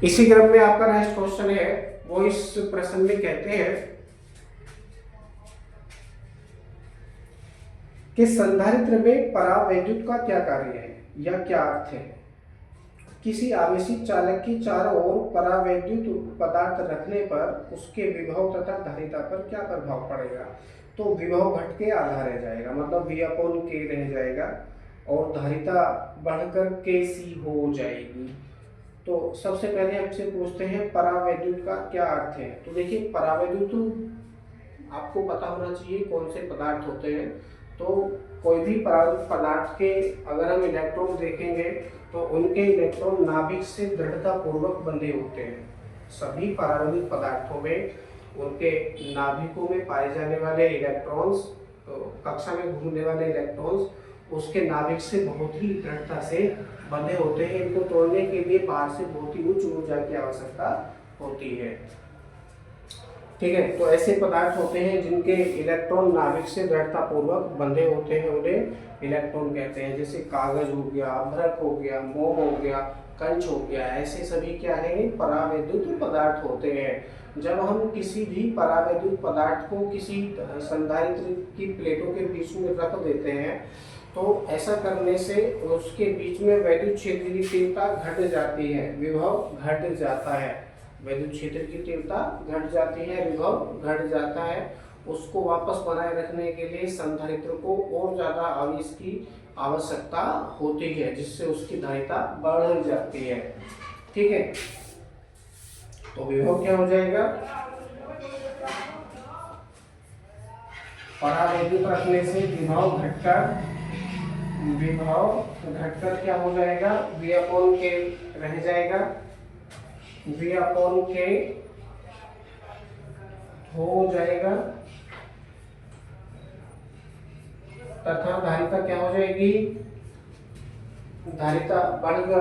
इसी क्रम में आपका नेक्स्ट क्वेश्चन है, वो इस प्रश्न में कहते हैं कि संधारित्र में परावैद्युत का क्या कार्य है या क्या अर्थ है। किसी आवेशित चालक की चारों ओर परावैद्युत पदार्थ रखने पर उसके विभव तथा धारिता पर क्या प्रभाव पड़ेगा। तो विभव घट के आधा रह जाएगा, मतलब V अपॉन K रह जाएगा और धारिता बढ़कर KC हो जाएगी। तो सबसे पहले हमसे पूछते हैं परावैद्युत का क्या अर्थ है। तो देखिए, परावैद्युत आपको पता होना चाहिए कौन से पदार्थ होते हैं। तो कोई भी परावैद्युत पदार्थ के अगर हम इलेक्ट्रॉन देखेंगे तो उनके इलेक्ट्रॉन नाभिक से दृढ़ता पूर्वक बंधे होते हैं। सभी परावैद्युत पदार्थों में उनके नाभिकों में पाए जाने वाले इलेक्ट्रॉन्स, तो कक्षा में घूमने वाले इलेक्ट्रॉन्स उसके नाभिक से बहुत ही दृढ़ता से बंधे होते हैं। इनको तोड़ने के लिए बाहर से बहुत ही उच्च ऊर्जा की आवश्यकता होती है। ठीक है, तो ऐसे पदार्थ होते हैं जिनके इलेक्ट्रॉन नाभिक से दृढ़ता पूर्वक बंधे होते हैं, उन्हें इलेक्ट्रॉन कहते हैं। जैसे कागज हो गया, अभ्रक हो गया, मोम हो गया, कंच हो गया, ऐसे सभी क्या है, परावैद्युत पदार्थ होते हैं। जब हम किसी भी परावैद्युत पदार्थ को किसी संधारित्र की प्लेटों के बीच में रख देते हैं तो ऐसा करने से उसके बीच में वैद्युत क्षेत्र की तीव्रता घट जाती है, विभव घट जाता है। वैद्युत क्षेत्र की तीव्रता घट जाती है, विभव घट जाता है। उसको वापस बनाए रखने के लिए संधारित्र को और ज्यादा आवेश की आवश्यकता होती है, जिससे उसकी धारिता बढ़ जाती है। ठीक है, तो विभव क्या हो जाएगा, परावैद्युत रखने से विभव घटकर क्या हो जाएगा, V अपॉन K रह जाएगा, V अपॉन K हो जाएगा तथा धारिता क्या हो जाएगी, धारिता बढ़कर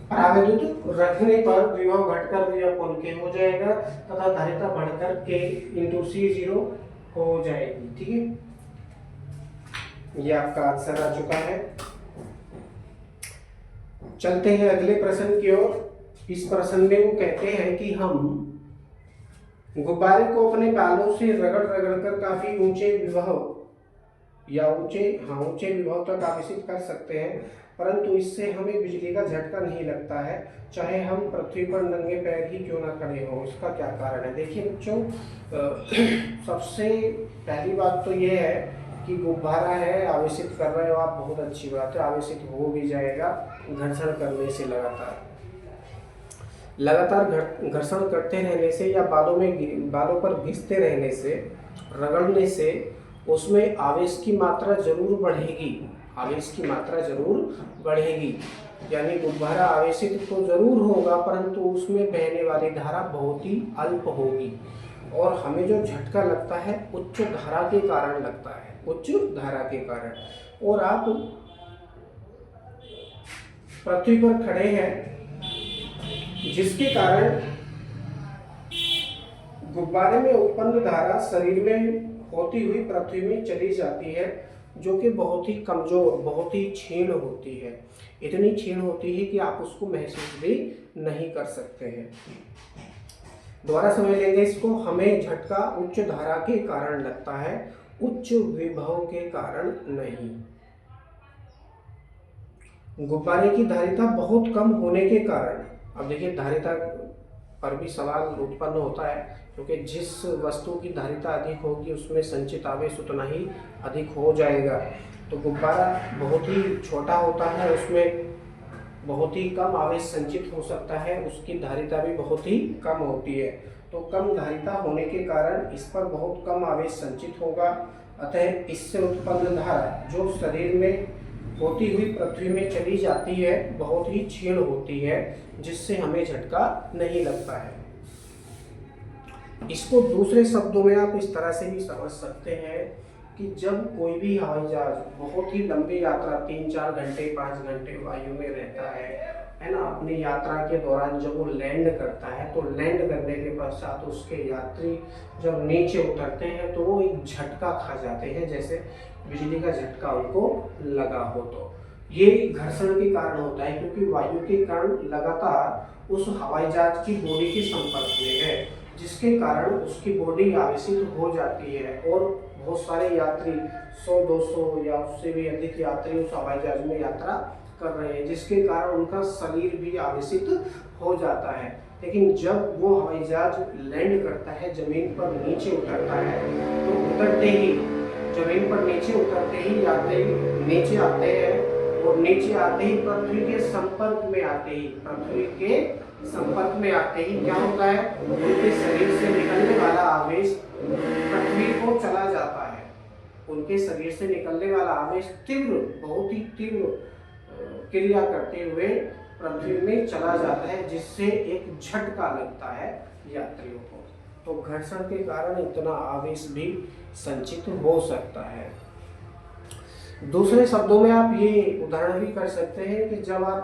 परावैद्युत रखने पर विभव घटकर V अपॉन K हो जाएगा तथा धारिता बढ़कर K इंटू C0 हो जाएगी। ठीक है, ये आपका आंसर आ चुका है। चलते हैं अगले प्रश्न की ओर। इस प्रश्न में वो कहते हैं कि हम गुब्बारे को अपने बालों से रगड़ रगड़ कर काफी ऊंचे विभव ऊंचे विभव तक आवेशित कर सकते हैं, परंतु इससे हमें बिजली का झटका नहीं लगता है, चाहे हम पृथ्वी पर नंगे पैर ही क्यों ना खड़े हों। इसका क्या कारण है। देखिए बच्चों, सबसे पहली बात तो ये है कि गुब्बारा है, आवेशित कर रहे हो आप, बहुत अच्छी बात है, आवेशित हो भी जाएगा घर्षण करने से। लगातार घर्षण करते रहने से या बालों पर घिसते रहने से, रगड़ने से उसमें आवेश की मात्रा जरूर बढ़ेगी, यानी गुब्बारा आवेशित तो जरूर होगा परंतु उसमें बहने वाली धारा बहुत ही अल्प होगी और हमें जो झटका लगता है उच्च धारा के कारण लगता है, और आप पृथ्वी पर खड़े हैं जिसके कारण गुब्बारे में उत्पन्न धारा शरीर में होती हुई पृथ्वी में चली जाती है, जो कि बहुत ही कमजोर, बहुत ही क्षीण होती है। इतनी क्षीण होती है कि आप उसको महसूस भी नहीं कर सकते हैं। दोबारा समझ लेंगे इसको। हमें झटका उच्च धारा के कारण लगता है, उच्च विभव के कारण नहीं। गुब्बारे की धारिता बहुत कम होने के कारण, अब देखिए धारिता पर भी सवाल उत्पन्न होता है क्योंकि जिस वस्तु की धारिता अधिक होगी उसमें संचित आवेश उतना ही अधिक हो जाएगा। तो गुब्बारा बहुत ही छोटा होता है, उसमें बहुत ही कम आवेश संचित हो सकता है, उसकी धारिता भी बहुत ही कम होती है। तो कम धारिता होने के कारण इस पर बहुत कम आवेश संचित होगा, अतः इससे उत्पन्न धारा जो शरीर में होती हुई पृथ्वी में चली जाती है बहुत ही क्षीण होती है, जिससे हमें झटका नहीं लगता है। इसको दूसरे शब्दों में आप इस तरह से भी समझ सकते हैं कि जब कोई भी हवाई जहाज बहुत ही लंबी यात्रा 3-4 घंटे 5 घंटे वायु में रहता है ना, अपनी यात्रा के दौरान जब वो लैंड करता है तो लैंड करने के पश्चात उसके यात्री जब नीचे उतरते हैं तो वो एक झटका खा जाते हैं, जैसे बिजली का झटका उनको लगा हो। तो ये घर्षण के कारण होता है, क्योंकि वायु के कण लगातार उस हवाई जहाज की बॉडी के संपर्क में है, जिसके कारण उसकी बॉडी आवेशित हो जाती है और बहुत सारे यात्री 100-200 या उससे भी अधिक यात्री उस हवाई जहाज में यात्रा कर रहे हैं, जिसके कारण उनका शरीर भी आवेशित हो जाता है। लेकिन जब वो हवाई जहाज लैंड करता है, जमीन पर नीचे उतरता है, तो उतरते ही जमीन पर नीचे उतरते ही यात्री नीचे आते हैं और नीचे आते ही पृथ्वी के संपर्क में आते ही क्या होता है, उनके शरीर से निकलने वाला आवेश पृथ्वी को चला जाता है। उनके शरीर से निकलने वाला आवेश बहुत ही तीव्र क्रिया करते हुए पृथ्वी में चला जाता है, जिससे एक झटका लगता है यात्रियों को। तो घर्षण के कारण इतना आवेश भी संचित हो सकता है। दूसरे शब्दों में आप ये उदाहरण भी कर सकते हैं कि जब आप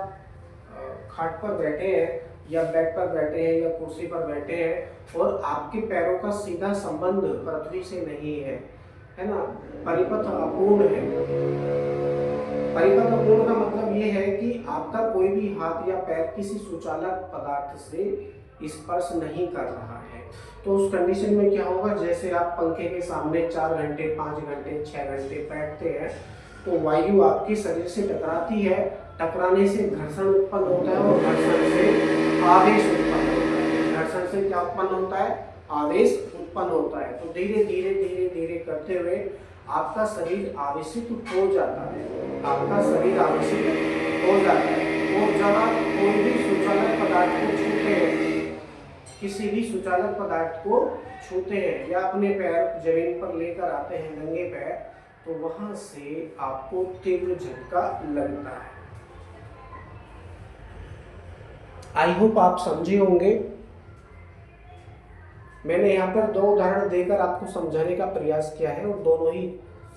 खाट पर बैठे हैं या बेड पर बैठे हैं या कुर्सी पर बैठे हैं और आपके पैरों का सीधा संबंध पृथ्वी से नहीं है ना, परिपथ अपूर्ण है। परिपथ अपूर्ण का मतलब ये है कि आपका कोई भी हाथ या पैर किसी सुचालक पदार्थ से स्पर्श नहीं कर रहा है। तो उस कंडीशन में क्या होगा, जैसे आप पंखे के सामने 4 घंटे 5 घंटे 6 घंटे बैठते हैं तो वायु आपके शरीर से टकराती है, टकराने से घर्षण उत्पन्न होता है और घर्षण से आवेश उत्पन्न होता है। घर्षण से क्या उत्पन्न होता है, आवेश उत्पन्न होता है। तो धीरे धीरे धीरे धीरे करते हुए आपका शरीर आवेशित हो जाता है, आपका शरीर आवेशित हो जाता है। और जब आप कोई भी सुचालक पदार्थ को छूते हैं, किसी भी सुचालक पदार्थ को छूते हैं या अपने पैर जमीन पर लेकर आते हैं नंगे पैर, तो वहां से आपको तीव्र झटका लगता है। आई होप आप समझे होंगे। मैंने यहाँ पर 2 उदाहरण देकर आपको समझाने का प्रयास किया है और दोनों ही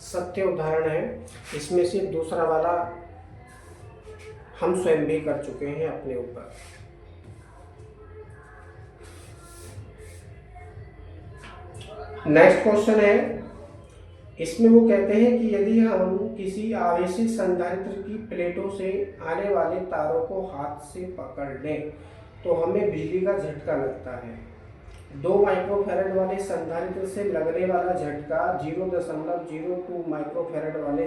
सत्य उदाहरण हैं। इसमें से दूसरा वाला हम स्वयं भी कर चुके हैं अपने ऊपर। नेक्स्ट क्वेश्चन है, इसमें वो कहते हैं कि यदि हम किसी आवेशित संधारित्र की प्लेटों से आने वाले तारों को हाथ से पकड़ लें तो हमें बिजली का झटका लगता है। 2 माइक्रोफैरड वाले संधारित्र से लगने वाला झटका 0.02 माइक्रोफैरड वाले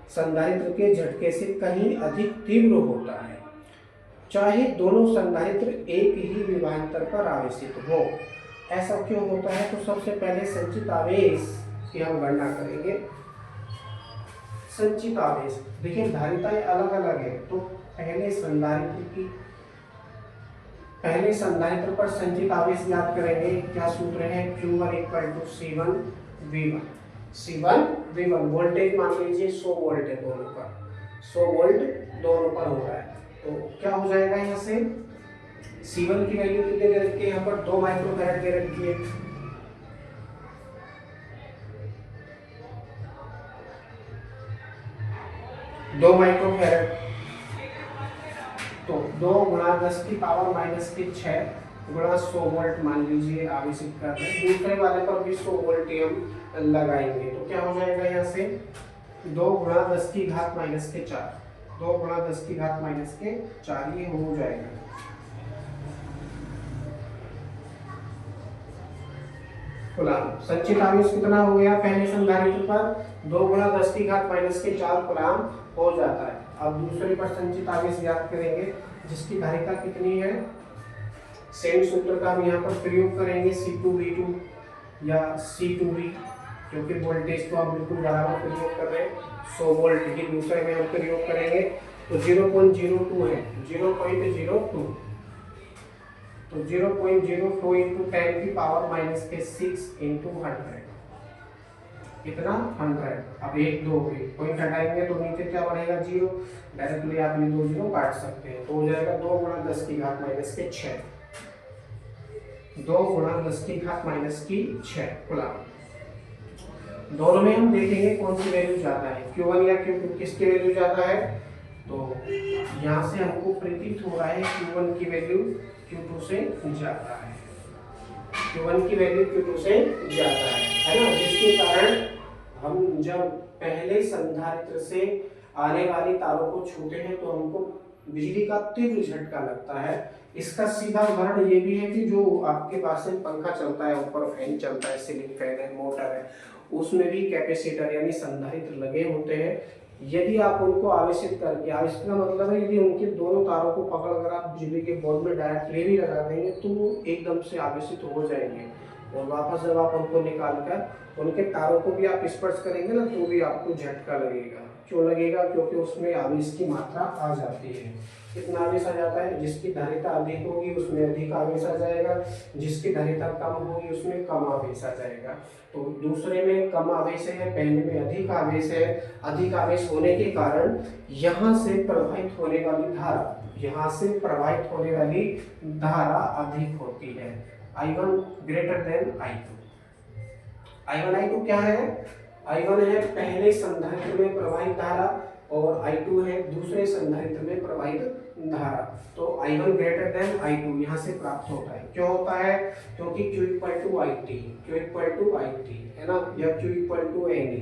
संधारित्र के झटके से कहीं अधिक तीव्र होता है, चाहे दोनों संधारित्र एक ही विभवांतर पर आवेशित हो। ऐसा क्यों होता है? तो सबसे पहले संचित आवेश की हम गणना करेंगे। संचित आवेश देखिए, धारिताएं अलग अलग है, तो पहले संधारित्र पर संचित आवेश ज्ञात करेंगे। क्या सूत्र है? Q1 = C1V1। C1V1 वोल्टेज मान लीजिए 100 वोल्ट है, दोनों पर 100 वोल्ट दोनों पर हो रहा है, तो क्या हो जाएगा यहाँ से C1 की वैल्यू कितने दे रखी है? यहाँ पर 2 माइक्रोफैरड दे रखी है। दो माइक्रोफैरड, तो 2 × 10⁻⁻6 गुणा 100 वोल्ट मान लीजिए आवेशित कर रहे हैं। दूसरे वाले पर भी 100 वोल्ट हम लगाएंगे, तो क्या हो जाएगा यहाँ से 2 × 10⁻⁻4 2 × 10⁻⁻4 ये हो जाएगा। संचित आवेश कितना हो गया? पहले संधारित्र पर 2 × 10⁻⁻4 कूलाम हो जाता है। अब दूसरे पर संचित आवेश ज्ञात करेंगे, जिसकी धारिता कितनी है? सेम सूत्र का हम यहाँ पर प्रयोग करेंगे C2V2 या C2V, क्योंकि वोल्टेज तो हम बिल्कुल बराबर प्रयोग कर रहे हैं 100 वोल्ट ही दूसरे में हम प्रयोग करेंगे। तो 0.02 है, 0.02, तो 0.02 इंटू 10 की पावर माइनस के 6 इंटू 100, कितना 100। अब 1 2 पॉइंट हटाएंगे तो नीचे क्या बढ़ेगा 0, डायरेक्टली आप ये 2 0 काट सकते हैं, तो हो जाएगा 2 गुणा 10 की घात माइनस के 6, 2 गुणा 10 की घात माइनस की 6 कूलम। दोनों में हम देखेंगे कौन सी वैल्यू ज्यादा है, Q1 या Q2, किसकी वैल्यू ज्यादा है। तो यहाँ से हमको प्रतीत हो रहा है Q1 की वैल्यू Q2 से ज्यादा है, Q1 की वैल्यू Q2 से ज्यादा है ना, जिसके कारण हम जब पहले संधारित्र से आने वाली तारों को छूते हैं तो हमको बिजली का तीव्र झटका लगता है। इसका सीधा उदाहरण ये भी है कि जो आपके पास में पंखा चलता है, ऊपर फैन चलता है, सीलिंग फैन है, मोटर है, उसमें भी कैपेसिटर यानी संधारित्र लगे होते हैं। यदि आप उनको आवेशित करके, आवेशित का मतलब है यदि उनके दोनों तारों को पकड़कर आप बिजली के बोर्ड में डायरेक्टली भी लगा देंगे तो वो एकदम से आवेशित हो जाएंगे, और वापस जब आप उनको निकालकर उनके तारों को भी आप स्पर्श करेंगे ना तो भी आपको झटका लगेगा। क्यों लगेगा, क्योंकि उसमें आवेश की मात्रा आ जाती है। कितना आवेश आ जाता है, जिसकी धारिता अधिक होगी उसमें अधिक आवेश आ जाएगा, जिसकी धारिता कम होगी उसमें कम आवेश आ जाएगा। तो दूसरे में कम आवेश है, पहले में अधिक आवेश है। अधिक आवेश होने के कारण यहाँ से प्रवाहित होने वाली धारा, यहाँ से प्रवाहित होने वाली धारा अधिक होती है। I1 greater than I2। I1 I2 क्या है, I1 है पहले संधारित्र में प्रवाहित धारा और I2 है दूसरे संधारित्र में प्रवाहित धारा। तो I1 ग्रेटर देन I2 यहाँ से प्राप्त होता है। क्यों होता है, क्योंकि Q इक्वल टू IT है ना, या Q equal to NE,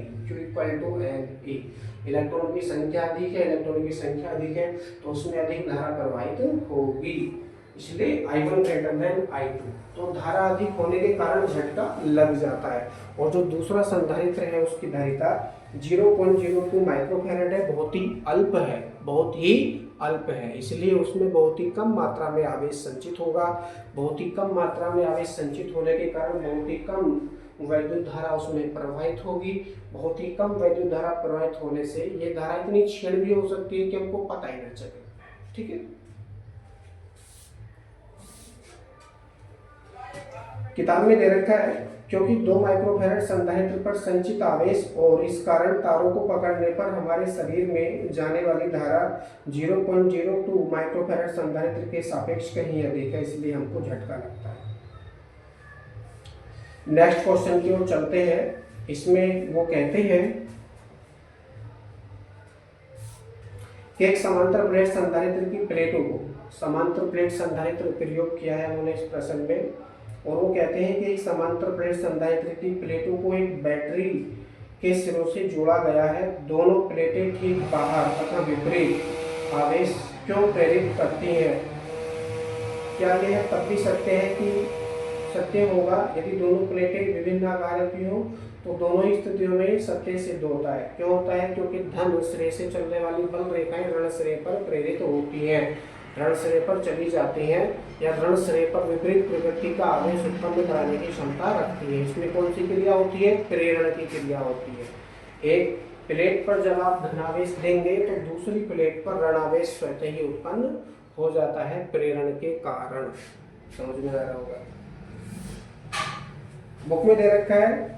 electron की संख्या अधिक है, इलेक्ट्रॉन की संख्या अधिक है तो उसमें अधिक धारा प्रवाहित होगी, इसलिए I1 ग्रेटर देन I2। तो धारा अधिक होने के कारण झटका लग जाता है। और जो दूसरा संधारित्र है उसकी धारिता 0.02 माइक्रोफैराड है, बहुत ही अल्प है, बहुत ही अल्प है, इसलिए उसमें बहुत ही कम मात्रा में आवेश संचित होगा। बहुत ही कम मात्रा में आवेश संचित होने के कारण बहुत ही कम वैद्युत धारा उसमें प्रवाहित होगी। बहुत ही कम वैद्युत धारा प्रवाहित होने से ये धारा इतनी क्षीण भी हो सकती है कि हमको पता ही न चले। ठीक है, किताब में दे रखा है क्योंकि 2 माइक्रोफैराड संधारित्र पर संचित आवेश और इस कारण तारों को पकड़ने पर हमारे शरीर में जाने वाली धारा 0.02 माइक्रोफैराड संधारित्र के सापेक्ष कहीं अधिक है, इसलिए हमको झटका लगता है। नेक्स्ट क्वेश्चन की ओर चलते हैं। इसमें वो कहते हैं कि एक समांतर प्लेट संधारित्र की प्लेटों को, समांतर प्लेट संधारित्र प्रयोग किया है उन्होंने इस प्रश्न में, और वो कहते हैं कि समांतर प्लेट संधारित्र की प्लेटों को एक बैटरी के सिरों से जोड़ा गया है। दोनों प्लेटें ठीक बाहर तथा विपरीत आवेश क्यों प्रेरित करती हैं। क्या यह तब भी सत्य है कि सत्य होगा यदि दोनों प्लेटें विभिन्न आकार की हो, तो दोनों ही स्थितियों में सत्य सिद्ध होता है। क्यों होता है, क्योंकि धन श्रेय से चलने वाली बल रेखाएं ऋण श्रेय पर प्रेरित होती हैं, ऋण श्रेय पर चली जाती हैं या ऋण श्रेय पर विपरीत प्रवृत्ति का आवेश उत्पन्न कराने की क्षमता रखती है। इसमें कौन सी क्रिया होती है, प्रेरण की क्रिया होती है। एक प्लेट पर जब आप धनावेश देंगे तो दूसरी प्लेट पर ऋणावेश स्वतः ही उत्पन्न हो जाता है प्रेरण के कारण। समझ में आ रहा होगा। बुक में दे रखा है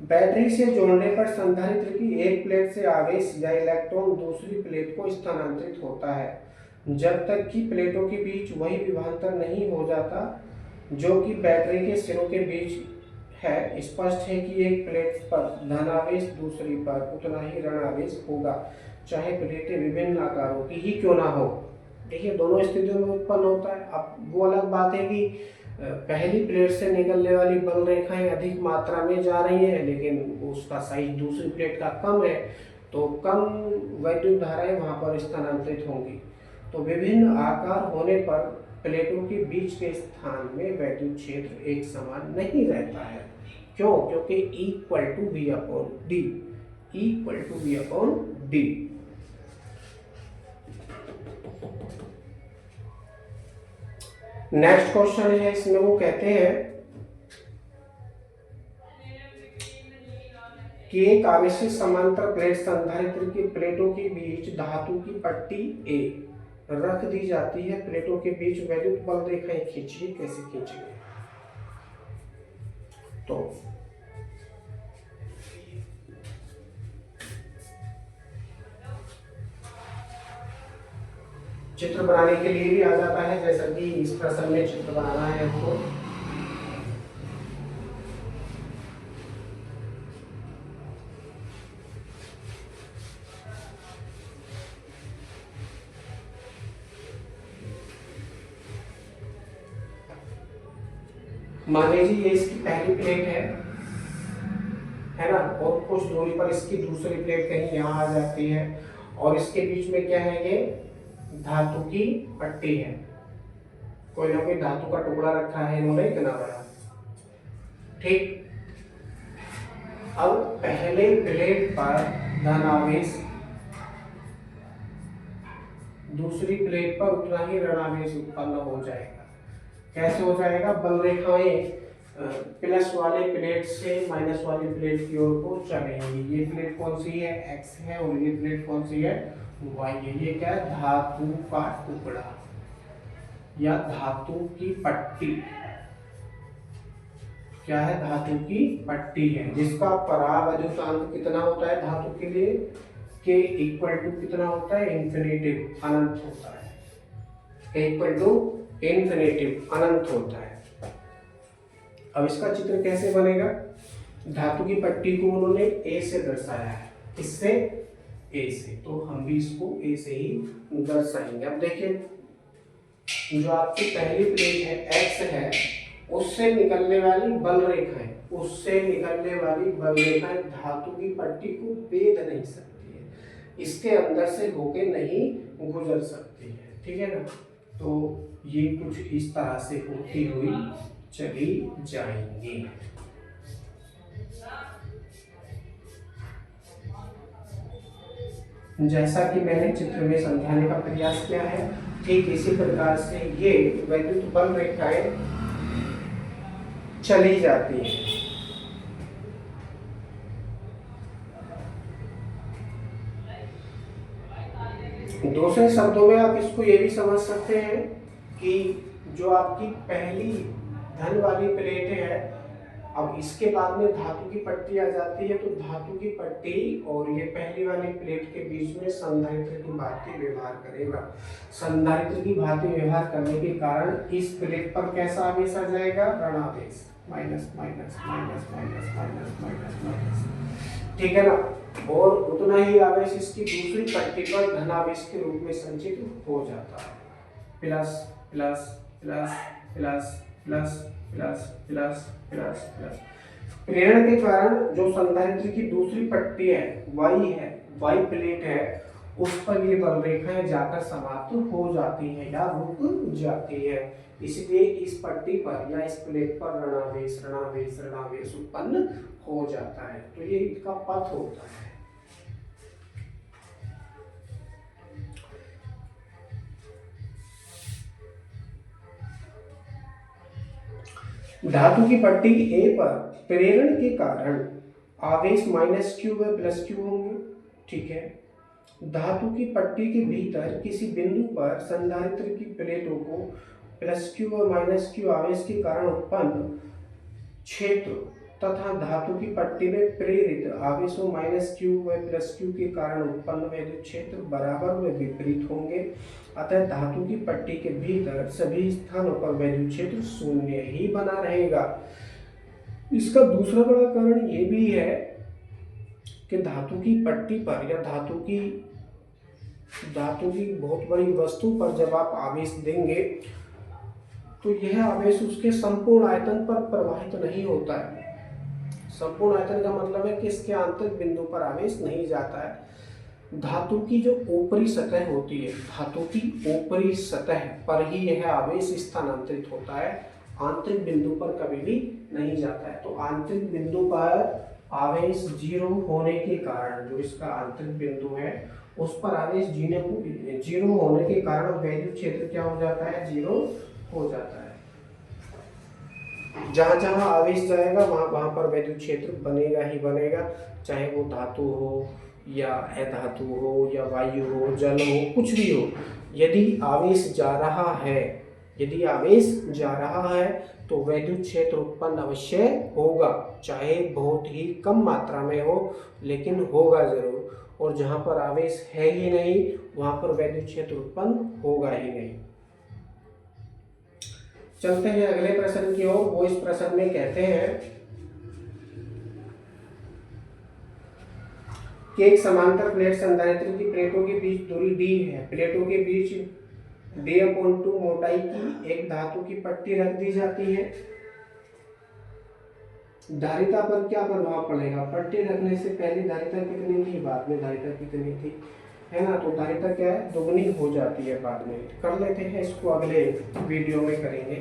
बैटरी से जोड़ने पर संधारित्र की एक प्लेट से आवेश या इलेक्ट्रॉन दूसरी प्लेट को स्थानांतरित होता है जब तक कि प्लेटों के बीच वही विभवांतर नहीं हो जाता जो कि बैटरी के सिरों के बीच है। स्पष्ट है कि एक प्लेट पर धनावेश दूसरी पर उतना ही ऋणावेश होगा, चाहे प्लेटें विभिन्न आकारों की ही क्यों ना हो। देखिए, दोनों स्थितियों में उत्पन्न होता है। अब वो अलग बात है कि पहली प्लेट से निकलने वाली बल रेखाएं अधिक मात्रा में जा रही हैं, लेकिन उसका साइज दूसरी प्लेट का कम है, तो कम वैद्युत धाराएं वहां पर स्थानांतरित होंगी। तो विभिन्न आकार होने पर प्लेटों के बीच के स्थान में वैद्युत क्षेत्र एक समान नहीं रहता है। क्यों? क्योंकि इक्वल टू V अपॉन डी। नेक्स्ट क्वेश्चन है, इसमें वो कहते हैं कि एक आवेशित समांतर प्लेट संधारित्र की प्लेटों के बीच धातु की पट्टी ए रख दी जाती है। प्लेटों के बीच वैद्युत बल रेखाएं खींचिए। कैसे खींचेंगे? तो चित्र बनाने के लिए भी आ जाता है, जैसा कि इस प्रश्न में चित्र बनाना है तो मान लीजिए ये इसकी पहली प्लेट है ना, और कुछ दूरी पर इसकी दूसरी प्लेट कहीं यहाँ आ जाती है, और इसके बीच में क्या है, ये धातु की पट्टी है। कोई ना कोई धातु का टुकड़ा रखा है इन्होंने इतना बड़ा। ठीक, अब पहले प्लेट पर धनावेश, दूसरी प्लेट पर उतना ही ऋणावेश उत्पन्न हो जाएगा। कैसे हो जाएगा? बल रेखाएं प्लस वाले प्लेट से माइनस वाली प्लेट की ओर को चलेंगी। ये प्लेट कौन सी है? एक्स है, और ये प्लेट कौन सी है? वाई है। ये क्या है? धातु का टुकड़ा या धातु की पट्टी। क्या है? धातु की पट्टी है, जिसका परावैद्युतांक कितना होता है धातु के लिए? के इक्वल टू कितना होता है? इन्फिनिटिव, अनंत होता है। के इक्वल टू इन्फिनिटिव, अनंत होता है। अब इसका चित्र कैसे बनेगा? धातु की पट्टी को उन्होंने ए से दर्शाया है। किससे? ए से। तो हम भी इसको ए से ही दर्शाएंगे। अब देखिए, जो आपकी पहली प्लेट है एक्स है, उससे निकलने वाली बल रेखाएं, उससे निकलने वाली बल रेखाएं धातु की पट्टी को भेद नहीं सकती है, इसके अंदर से होके नहीं गुजर सकती है। ठीक है ना? तो ये कुछ इस तरह से होती हुई चली जाएंगी। जैसा कि मैंने चित्र में समझाने का प्रयास किया है, ठीक इसी प्रकार से ये वैद्युत बल रेखाएं चली जाती हैं। दूसरे शब्दों में आप इसको ये भी समझ सकते हैं कि जो आपकी पहली धन वाली प्लेट है, अब इसके बाद में धातु की पट्टी आ जाती है, तो धातु की पट्टी और ये पहली वाली प्लेट के बीच में संधारित्र की भांति व्यवहार करेगा। संधारित्र की भांति व्यवहार करने के कारण इस प्लेट पर कैसा आवेश आ जाएगा? ऋणावेश, minus minus minus minus minus minus minus. ठीक है ना? और उतना ही आवेश इसकी दूसरी पट्टी पर धनावेश के रूप में संचित हो जाता है। Plus plus plus plus plus plus plus plus plus. प्रेरण के कारण जो संधारित्र की दूसरी पट्टी है, वाई प्लेट है, उस पर ये बल रेखाएं जाकर समाप्त हो जाती हैं या रुक जाती है। इसलिए इस पट्टी पर या इस प्लेट पर ऋणावेश ऋणावेश ऋणावेश उत्पन्न हो जाता है। तो ये इसका पथ होता है। धातु की पट्टी ए पर प्रेरण के कारण आवेश माइनस क्यू व प्लस क्यू होंगे। ठीक है? धातु की पट्टी के भीतर किसी बिंदु पर संधारित्र की प्लेटों को प्लस क्यू व माइनस क्यू आवेश के कारण उत्पन्न क्षेत्र तथा धातु की पट्टी में प्रेरित आवेशों माइनस क्यू व प्लस क्यू के कारण उत्पन्न वैद्युत क्षेत्र बराबर व विपरीत होंगे। अतः धातु की पट्टी के भीतर सभी स्थानों पर वैद्युत क्षेत्र शून्य ही बना रहेगा। इसका दूसरा बड़ा कारण ये भी है कि धातु की पट्टी पर या धातु की बहुत बड़ी वस्तु पर जब आप आवेश देंगे तो यह आवेश उसके संपूर्ण आयतन पर प्रवाहित नहीं होता है। संपूर्ण आयतन का मतलब है कि इसके आंतरिक बिंदु पर आवेश नहीं जाता है। धातु की जो ऊपरी सतह होती है, धातु की ऊपरी सतह पर ही यह आवेश स्थानांतरित होता है, आंतरिक बिंदु पर कभी भी नहीं जाता है। तो आंतरिक बिंदु पर आवेश जीरो होने के कारण, जो इसका आंतरिक बिंदु है उस पर आवेश जीरो होने के कारण वैद्युत क्षेत्र क्या हो जाता है? जीरो हो जाता है। जहाँ जहाँ आवेश जाएगा वहाँ वहाँ पर विद्युत क्षेत्र बनेगा ही बनेगा, चाहे वो धातु हो या अधातु हो या वायु हो, जल हो, कुछ भी हो। यदि आवेश जा रहा है, यदि आवेश जा रहा है तो विद्युत क्षेत्र उत्पन्न अवश्य होगा, चाहे बहुत ही कम मात्रा में हो, लेकिन होगा जरूर। और जहाँ पर आवेश है ही नहीं वहाँ पर विद्युत क्षेत्र उत्पन्न होगा ही नहीं। चलते हैं अगले प्रश्न की ओर। वो इस प्रश्न में कहते हैं कि एक समांतर प्लेट संधारित्र की प्लेटों के बीच दूरी d है। प्लेटों के बीच d/2 मोटाई की एक धातु की पट्टी रख दी जाती है। धारिता पर क्या प्रभाव पड़ेगा? पट्टी रखने से पहले धारिता कितनी थी, बाद में धारिता कितनी थी, है ना? तो धारिता क्या है, दुगनी हो जाती है बाद में। कर लेते हैं इसको, अगले वीडियो में करेंगे।